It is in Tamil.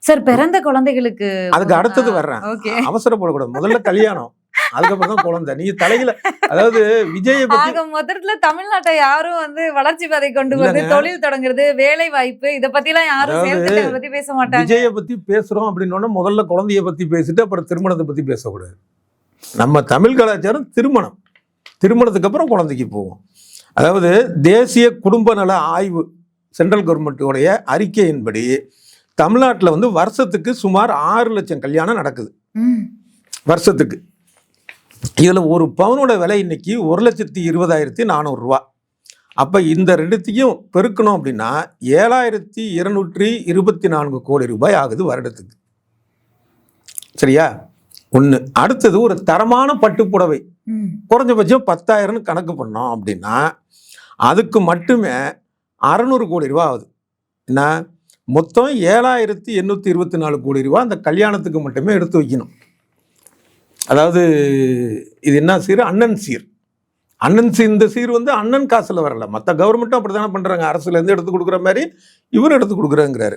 சார் பிறந்த குழந்தைகளுக்கு அதுக்கு அடுத்தது வர்றேன். அவசரப்படக்கூடாது. முதல்ல கல்யாணம், அதுக்கப்புறம் தான் குழந்தை. நீ தலையில அதாவது விஜயை பத்தி முதல்ல தமிழ்நாட்டை யாரும் வந்து வளர்ச்சி பாதை கொண்டு வந்து தொழில் தொடங்குறது, வேலை வாய்ப்பு இத பத்தி எல்லாம் யாரும் பத்தி பேச மாட்டாங்க. விஜயை பத்தி பேசுறோம் அப்படின்னா முதல்ல குழந்தைய பத்தி பேசிட்டு அப்புறம் திருமணத்தை பத்தி பேசக்கூடாது. நம்ம தமிழ் கலாச்சாரம் திருமணம், திருமணத்துக்கு அப்புறம் குழந்தைக்கு போவோம். அதாவது தேசிய குடும்ப நல ஆய்வு சென்ட்ரல் கவர்மெண்ட்டுடைய அறிக்கையின்படி தமிழ்நாட்டில் வந்து வருஷத்துக்கு சுமார் 6 லட்சம் கல்யாணம் நடக்குது வருஷத்துக்கு. இதில் ஒரு பவுனோட விலை இன்னைக்கு 1,20,400 ரூபா. அப்போ இந்த ரெண்டுத்தையும் பெருக்கணும் அப்படின்னா 7,224 கோடி ரூபாய் ஆகுது வருடத்துக்கு. சரியா? ஒன்று. அடுத்தது ஒரு தரமான பட்டுப்புடவை குறைஞ்சபட்சம் 10,000 கணக்கு பண்ணோம் அப்படின்னா அதுக்கு மட்டுமே 600 கோடி ரூபா ஆகுது. என்ன மொத்தம் 7,824 கோடி ரூபா அந்த கல்யாணத்துக்கு மட்டுமே எடுத்து வைக்கணும். அதாவது இது என்ன சீர்? அண்ணன் சீர். அண்ணன் சீர். இந்த சீர் வந்து அண்ணன் காசுல வரல, மற்ற கவர்மெண்ட்டும் அப்படி தானே பண்றாங்க. அரசுல இருந்து எடுத்து கொடுக்குற மாதிரி இவர் எடுத்து கொடுக்குறேங்கிறாரு.